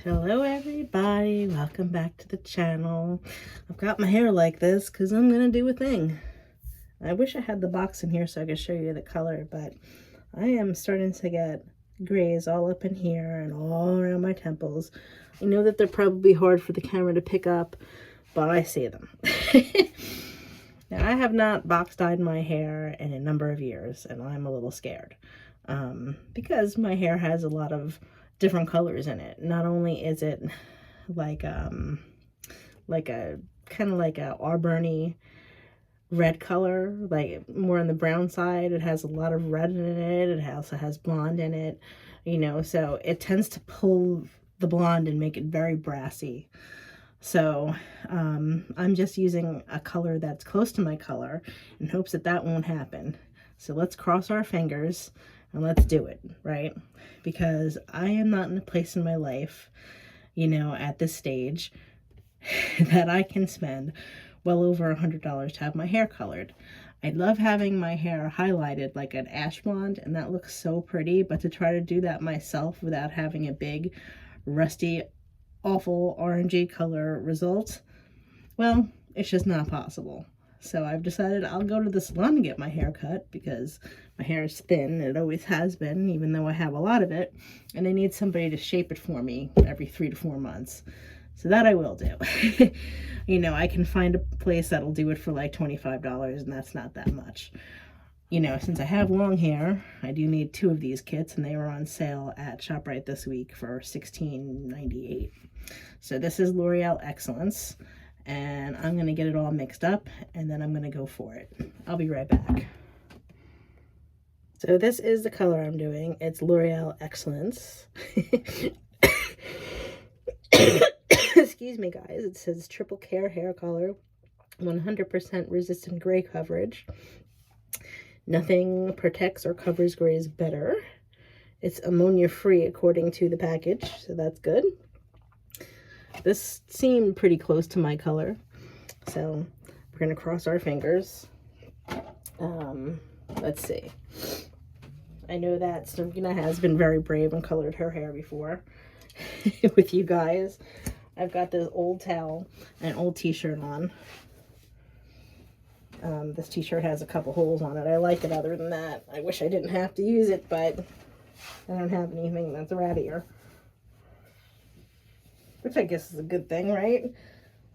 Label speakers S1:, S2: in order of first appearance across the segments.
S1: Hello everybody, welcome back to the channel. I've got my hair like this because I'm gonna do a thing. I wish I had the box in here so I could show you the color, but I am starting to get grays all up in here and all around my temples. I know that they're probably hard for the camera to pick up, but I see them. Now, I have not box dyed my hair in a number of years, and I'm a little scared because my hair has a lot of different colors in it. Not only is it like a kind of like a auburny red color, like more on the brown side. It has a lot of red in it. It also has blonde in it, so it tends to pull the blonde and make it very brassy. So I'm just using a color that's close to my color in hopes that that won't happen. So let's cross our fingers and let's do it, right? Because I am not in a place in my life, at this stage that I can spend well over $100 to have my hair colored. I love having my hair highlighted like an ash blonde, and that looks so pretty, but to try to do that myself without having a big, rusty, awful orangey color result, well, it's just not possible. So I've decided I'll go to the salon and get my hair cut because my hair is thin. It always has been, even though I have a lot of it, and I need somebody to shape it for me every 3 to 4 months. So that I will do. I can find a place that'll do it for like $25, and that's not that much. Since I have long hair, I do need 2 of these kits, and they were on sale at ShopRite this week for $16.98. So this is L'Oreal Excellence, and I'm going to get it all mixed up, and then I'm going to go for it. I'll be right back. So this is the color I'm doing. It's L'Oreal Excellence. Excuse me, guys. It says triple care hair color, 100% resistant gray coverage. Nothing protects or covers grays better. It's ammonia free according to the package, so that's good. This seemed pretty close to my color, so we're gonna cross our fingers. Let's see. I know that Serena has been very brave and colored her hair before with you guys. I've got this old towel and an old t-shirt on. This t-shirt has a couple holes on it. I like it other than that. I wish I didn't have to use it, but I don't have anything that's rattier. Which I guess is a good thing, right?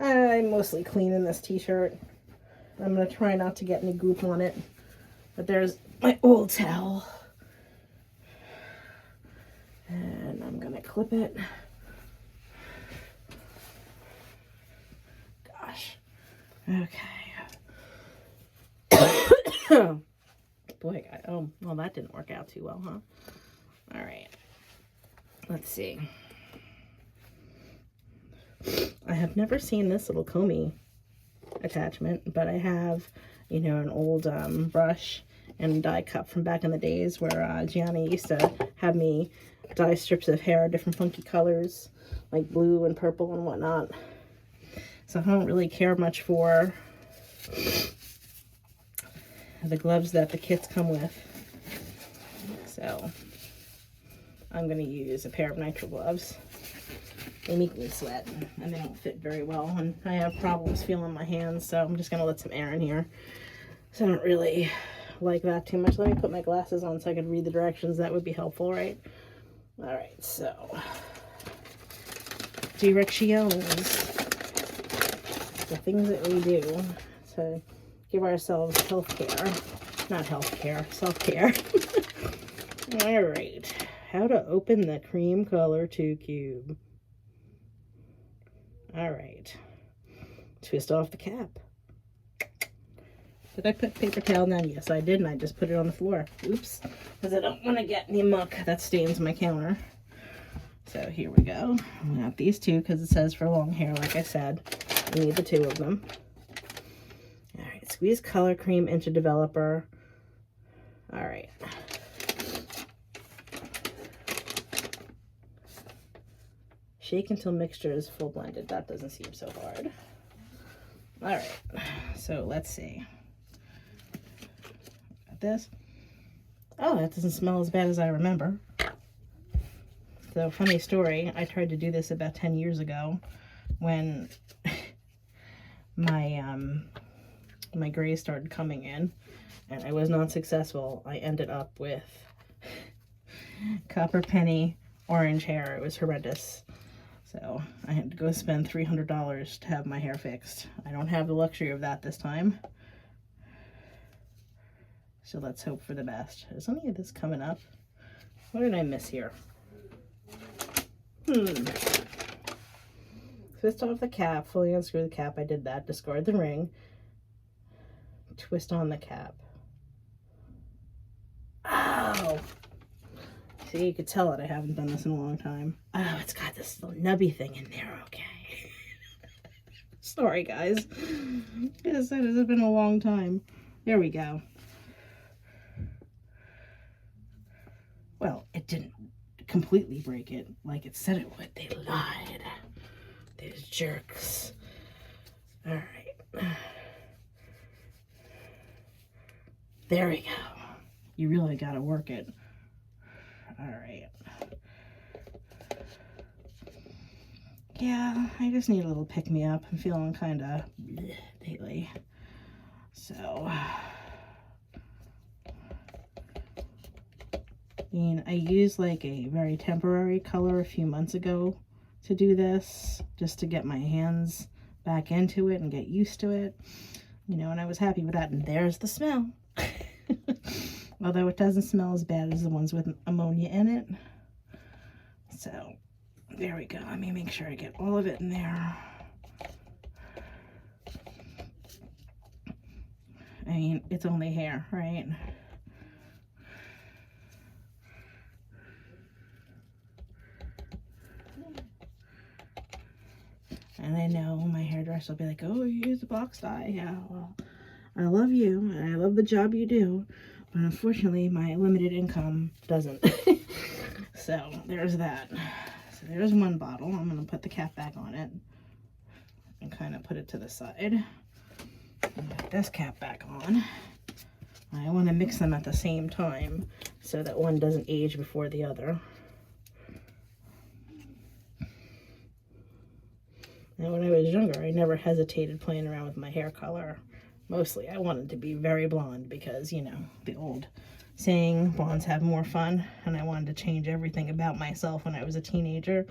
S1: I'm mostly clean in this t-shirt. I'm going to try not to get any goop on it. But there's my old towel. And I'm going to clip it. Gosh. Okay. Boy, oh, well, that didn't work out too well, huh? All right. Let's see. I have never seen this little comb attachment, but I have, an old brush and dye cup from back in the days where Gianni used to have me dye strips of hair different funky colors, like blue and purple and whatnot. So I don't really care much for the gloves that the kits come with. So I'm going to use a pair of nitrile gloves. They make me sweat, and they don't fit very well, and I have problems feeling my hands, so I'm just going to let some air in here. So I don't really like that too much. Let me put my glasses on so I can read the directions. That would be helpful, right? All right, so directions, the things that we do to give ourselves health-care. Not health-care, self-care. All right, how to open the cream color 2 cube. All right, twist off the cap. Did I put paper towel down? Yes, I did, and I just put it on the floor. Oops, because I don't want to get any muck that stains my counter. So here we go. I got these 2 because it says for long hair, like I said. We need the 2 of them. All right, squeeze color cream into developer. All right. Shake until mixture is full blended. That doesn't seem so hard. All right, so let's see. Got this. Oh, that doesn't smell as bad as I remember. So, funny story, I tried to do this about 10 years ago when my my grays started coming in, and I was not successful. I ended up with copper penny orange hair. It was horrendous. So I had to go spend $300 to have my hair fixed. I don't have the luxury of that this time. So let's hope for the best. Is any of this coming up? What did I miss here? Twist off the cap, fully unscrew the cap. I did that. Discard the ring. Twist on the cap. Oh! See, you could tell that I haven't done this in a long time. Oh, it's got this little nubby thing in there. Okay. Sorry, guys. Yes, it has been a long time. There we go. Well, it didn't completely break it like it said it would. They lied. These jerks. All right. There we go. You really gotta work it. All right. Yeah, I just need a little pick-me-up. I'm feeling kind of lately. So, I used like a very temporary color a few months ago to do this, just to get my hands back into it and get used to it. And I was happy with that. And there's the smell. Although it doesn't smell as bad as the ones with ammonia in it. So, there we go. Let me make sure I get all of it in there. I mean, it's only hair, right? And I know my hairdresser will be like, oh, you use a box dye. Yeah, well, I love you, and I love the job you do, but unfortunately, my limited income doesn't. So, there's that. So, there's one bottle. I'm going to put the cap back on it and kind of put it to the side. And put this cap back on. I want to mix them at the same time so that one doesn't age before the other. Now, when I was younger, I never hesitated playing around with my hair color. Mostly, I wanted to be very blonde because, the old saying, blondes have more fun. And I wanted to change everything about myself when I was a teenager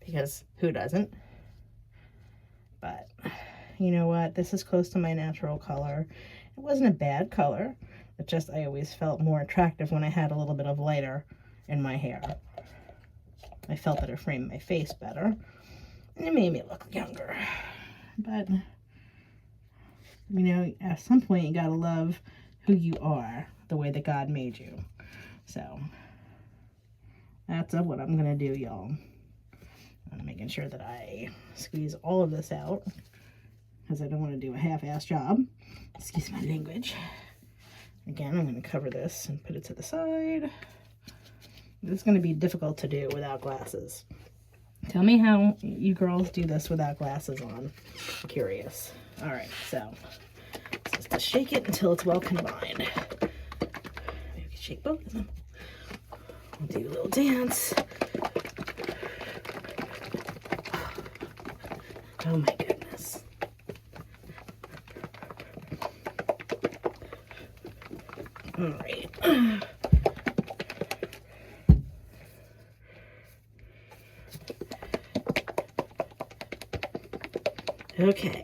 S1: because who doesn't? But, you know what? This is close to my natural color. It wasn't a bad color. It just, I always felt more attractive when I had a little bit of lighter in my hair. I felt that it framed my face better. And it made me look younger. But, at some point you gotta love who you are, the way that God made you. So, that's what I'm gonna do, y'all. I'm making sure that I squeeze all of this out, because I don't want to do a half-ass job. Excuse my language. Again, I'm gonna cover this and put it to the side. This is gonna be difficult to do without glasses. Tell me how you girls do this without glasses on. I'm curious. All right, so just to shake it until it's well combined. Maybe we can shake both of them. We'll do a little dance. Oh my goodness. All right. Okay.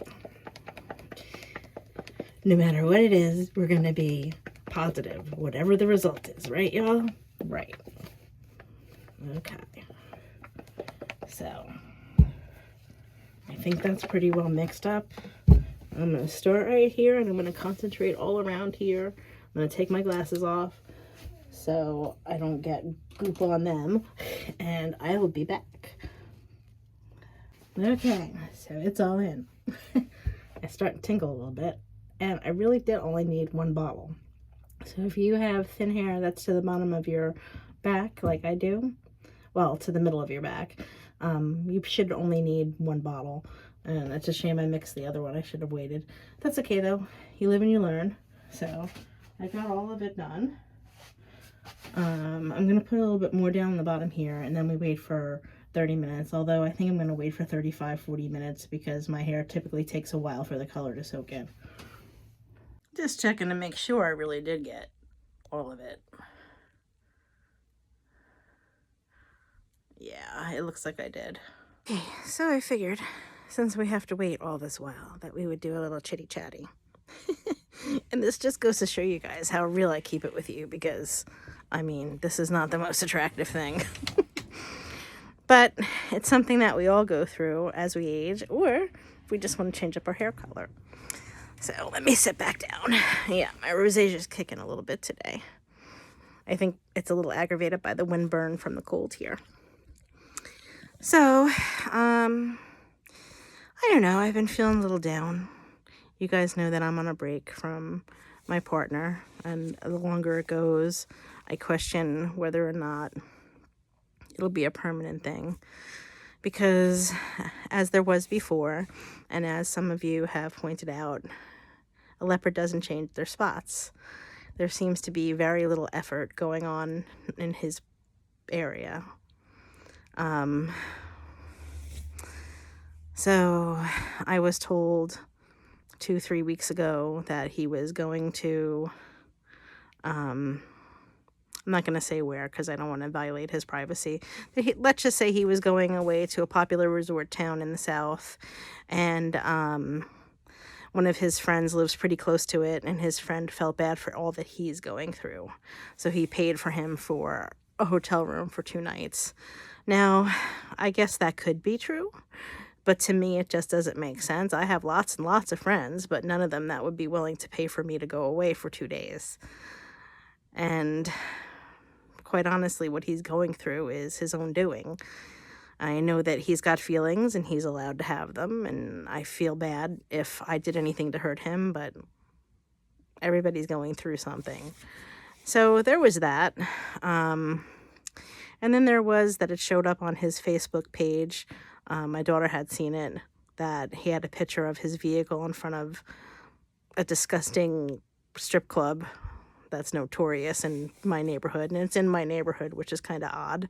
S1: No matter what it is, we're going to be positive, whatever the result is, right, y'all? Right. Okay. So, I think that's pretty well mixed up. I'm going to start right here, and I'm going to concentrate all around here. I'm going to take my glasses off so I don't get goop on them, and I will be back. Okay, so it's all in. I start to tingle a little bit, and I really did only need one bottle. So if you have thin hair that's to the bottom of your back, like I do, well, to the middle of your back, you should only need one bottle. And it's a shame I mixed the other one. I should have waited. That's okay, though. You live and you learn. So I got all of it done. I'm going to put a little bit more down on the bottom here, and then we wait for 30 minutes, although I think I'm going to wait for 35-40 minutes because my hair typically takes a while for the color to soak in. Just checking to make sure I really did get all of it. Yeah, it looks like I did. Okay, so I figured since we have to wait all this while that we would do a little chitty chatty. And this just goes to show you guys how real I keep it with you, because I mean, this is not the most attractive thing. But it's something that we all go through as we age, or if we just want to change up our hair color. So let me sit back down. Yeah, my rosacea's kicking a little bit today. I think it's a little aggravated by the wind burn from the cold here. So, I don't know, I've been feeling a little down. You guys know that I'm on a break from my partner, and the longer it goes, I question whether or not it'll be a permanent thing. Because as there was before, and as some of you have pointed out, a leopard doesn't change their spots. There seems to be very little effort going on in his area. So I was told 2-3 weeks ago that he was going to, I'm not going to say where because I don't want to violate his privacy. Let's just say he was going away to a popular resort town in the south, and one of his friends lives pretty close to it, and his friend felt bad for all that he's going through. So he paid for him for a hotel room for 2 nights. Now, I guess that could be true, but to me, it just doesn't make sense. I have lots and lots of friends, but none of them that would be willing to pay for me to go away for 2 days. And quite honestly, what he's going through is his own doing. I know that he's got feelings and he's allowed to have them, and I feel bad if I did anything to hurt him, but everybody's going through something. So there was that. And then there was that it showed up on his Facebook page. My daughter had seen it, that he had a picture of his vehicle in front of a disgusting strip club that's notorious in my neighborhood, and it's in my neighborhood, which is kind of odd.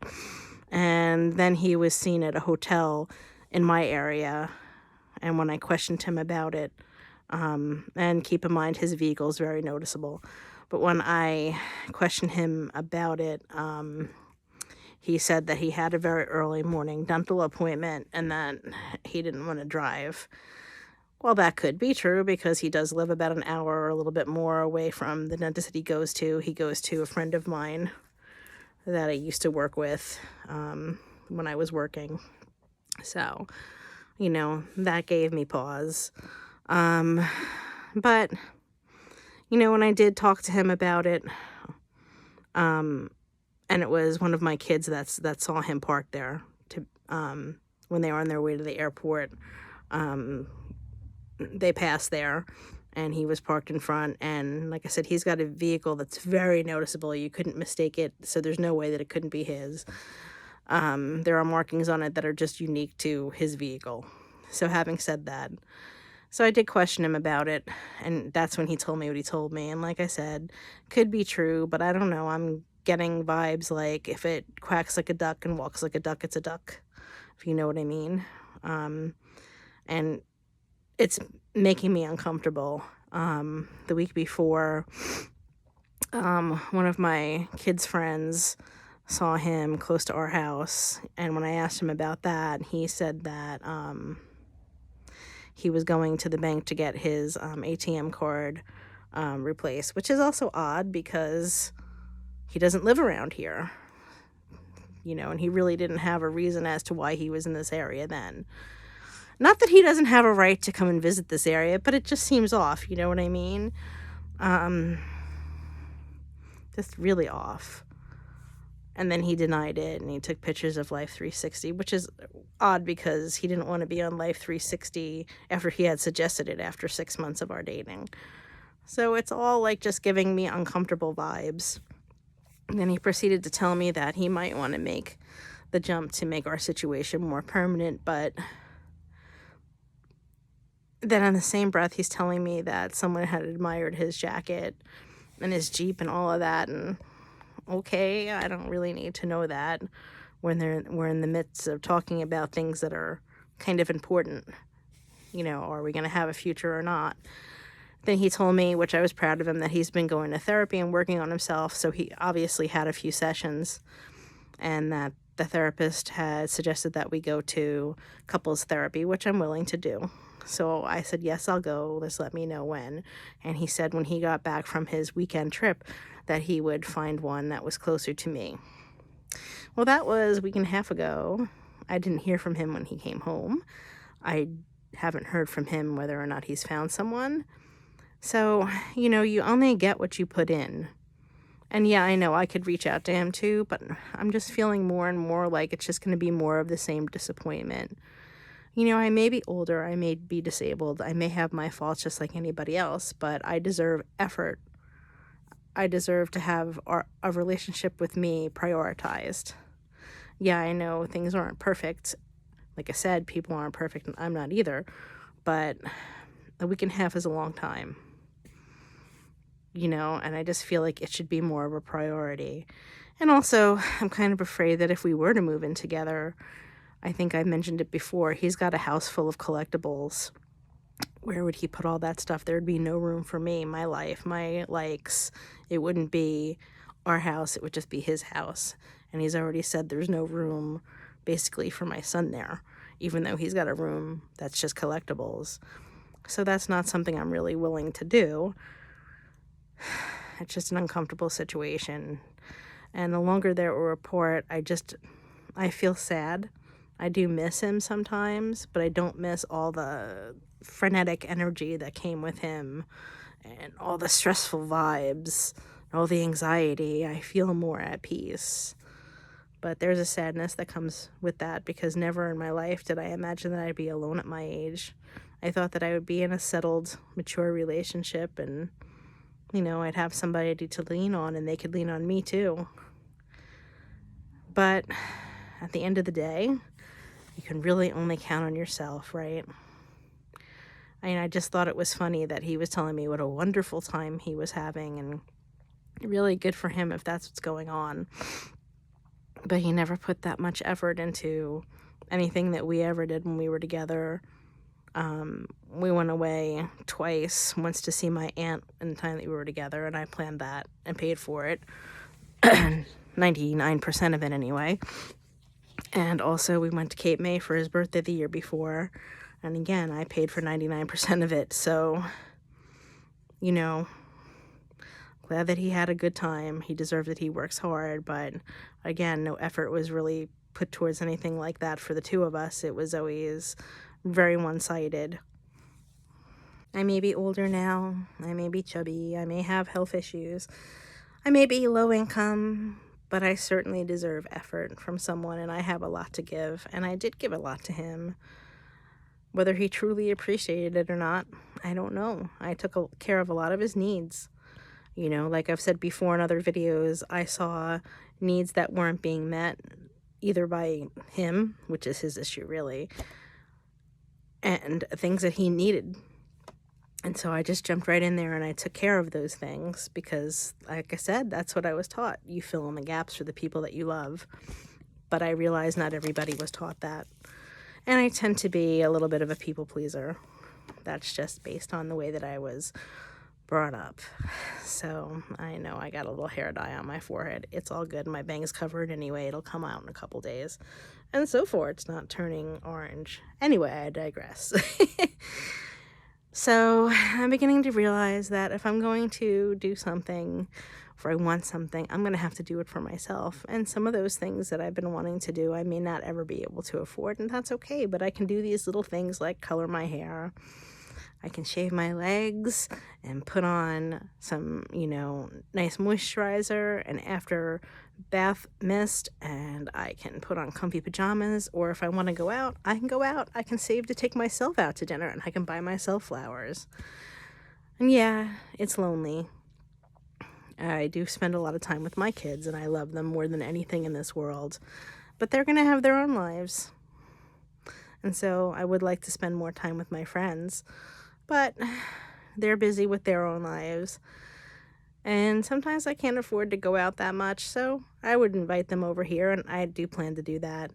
S1: And then he was seen at a hotel in my area, and when I questioned him about it, and keep in mind his vehicle is very noticeable, but when I questioned him about it, he said that he had a very early morning dental appointment and that he didn't want to drive. Well, that could be true because he does live about an hour or a little bit more away from the dentist that he goes to. He goes to a friend of mine that I used to work with when I was working. So, you know, that gave me pause. But, you know, when I did talk to him about it, and it was one of my kids that saw him parked there to when they were on their way to the airport. They passed there, and he was parked in front. And like I said, he's got a vehicle that's very noticeable. You couldn't mistake it, so there's no way that it couldn't be his. There are markings on it that are just unique to his vehicle. So having said that, so I did question him about it, and that's when he told me what he told me. And like I said, could be true, but I don't know. I'm getting vibes like if it quacks like a duck and walks like a duck, it's a duck, if you know what I mean. And it's making me uncomfortable. The week before, one of my kids' friends saw him close to our house, and when I asked him about that, he said that he was going to the bank to get his ATM card replaced, which is also odd because he doesn't live around here, you know, and he really didn't have a reason as to why he was in this area then. Not that he doesn't have a right to come and visit this area, but it just seems off, you know what I mean? Just really off. And then he denied it, and he took pictures of Life 360, which is odd because he didn't want to be on Life 360 after he had suggested it after 6 months of our dating. So it's all like just giving me uncomfortable vibes. And then he proceeded to tell me that he might want to make the jump to make our situation more permanent, but then in the same breath, he's telling me that someone had admired his jacket and his Jeep and all of that, and okay, I don't really need to know that when we're in the midst of talking about things that are kind of important. Are we going to have a future or not? Then he told me, which I was proud of him, that he's been going to therapy and working on himself. So he obviously had a few sessions, and that the therapist had suggested that we go to couples therapy, which I'm willing to do. So I said, yes, I'll go. Just let me know when. And he said when he got back from his weekend trip that he would find one that was closer to me. Well, that was a week and a half ago. I didn't hear from him when he came home. I haven't heard from him whether or not he's found someone. So, you only get what you put in. And yeah, I know I could reach out to him too, but I'm just feeling more and more like it's just going to be more of the same disappointment. I may be older, I may be disabled, I may have my faults just like anybody else, but I deserve effort. I deserve to have a relationship with me prioritized. Yeah, I know things aren't perfect. Like I said, people aren't perfect, and I'm not either, but a week and a half is a long time. And I just feel like it should be more of a priority. And also, I'm kind of afraid that if we were to move in together, I think I mentioned it before, he's got a house full of collectibles. Where would he put all that stuff? There'd be no room for me, my life, my likes. It wouldn't be our house, it would just be his house. And he's already said there's no room basically for my son there, even though he's got a room that's just collectibles. So that's not something I'm really willing to do. It's just an uncomfortable situation. And the longer there were apart, I feel sad. I do miss him sometimes, but I don't miss all the frenetic energy that came with him and all the stressful vibes, all the anxiety. I feel more at peace. But there's a sadness that comes with that because never in my life did I imagine that I'd be alone at my age. I thought that I would be in a settled, mature relationship and I'd have somebody to lean on and they could lean on me too. But at the end of the day, you can really only count on yourself, right? I just thought it was funny that he was telling me what a wonderful time he was having and really good for him if that's what's going on. But he never put that much effort into anything that we ever did when we were together. We went away twice, once to see my aunt in the time that we were together, and I planned that and paid for it. 99% of it anyway. And also we went to Cape May for his birthday the year before. And again, I paid for 99% of it. So, glad that he had a good time. He deserves it. He works hard. But again, no effort was really put towards anything like that for the two of us. It was always very one-sided. I may be older now. I may be chubby. I may have health issues. I may be low income, but I certainly deserve effort from someone, and I have a lot to give, and I did give a lot to him. Whether he truly appreciated it or not, I don't know. I took care of a lot of his needs. Like I've said before in other videos, I saw needs that weren't being met either by him, which is his issue really, and things that he needed. And so I just jumped right in there and I took care of those things because, like I said, that's what I was taught. You fill in the gaps for the people that you love. But I realized not everybody was taught that. And I tend to be a little bit of a people pleaser. That's just based on the way that I was brought up. So I know I got a little hair dye on my forehead. It's all good. My bang's covered anyway. It'll come out in a couple days. And so far, it's not turning orange. Anyway, I digress. So I'm beginning to realize that if I'm going to do something, or I want something, I'm going to have to do it for myself. And some of those things that I've been wanting to do, I may not ever be able to afford, and that's okay. But I can do these little things like color my hair. I can shave my legs and put on some, nice moisturizer and after bath mist, and I can put on comfy pajamas, or if I want to go out, I can go out. I can save to take myself out to dinner, and I can buy myself flowers. And yeah, it's lonely. I do spend a lot of time with my kids, and I love them more than anything in this world, but they're going to have their own lives. And so I would like to spend more time with my friends, but they're busy with their own lives. And sometimes I can't afford to go out that much, so I would invite them over here, and I do plan to do that.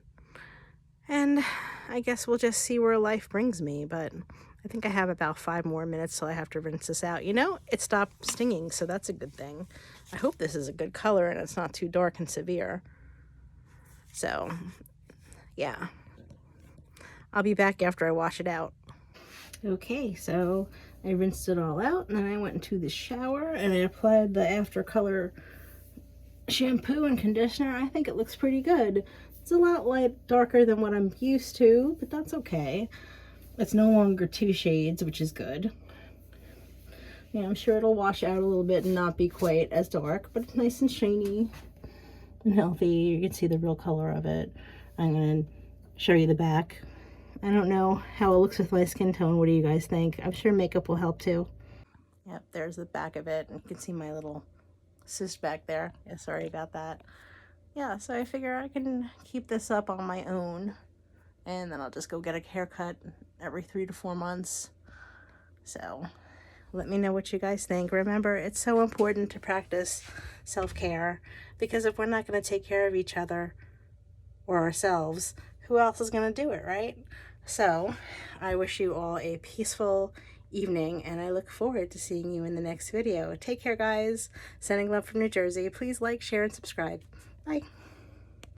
S1: And I guess we'll just see where life brings me, but I think I have about 5 more minutes till I have to rinse this out. You know, it stopped stinging, so that's a good thing. I hope this is a good color and it's not too dark and severe. So, yeah. I'll be back after I wash it out. Okay, so I rinsed it all out, and then I went into the shower and I applied the After Color shampoo and conditioner. I think it looks pretty good. It's a lot darker than what I'm used to, but that's okay. It's no longer 2 shades, which is good. Yeah, I'm sure it'll wash out a little bit and not be quite as dark, but it's nice and shiny and healthy. You can see the real color of it. I'm going to show you the back. I don't know how it looks with my skin tone. What do you guys think? I'm sure makeup will help too. Yep, there's the back of it. And you can see my little cyst back there. Yeah, sorry about that. Yeah, so I figure I can keep this up on my own. And then I'll just go get a haircut every 3 to 4 months. So let me know what you guys think. Remember, it's so important to practice self-care, because if we're not going to take care of each other or ourselves, who else is going to do it, right? So I wish you all a peaceful evening, and I look forward to seeing you in the next video. Take care, guys. Sending love from New Jersey. Please like, share, and subscribe. Bye.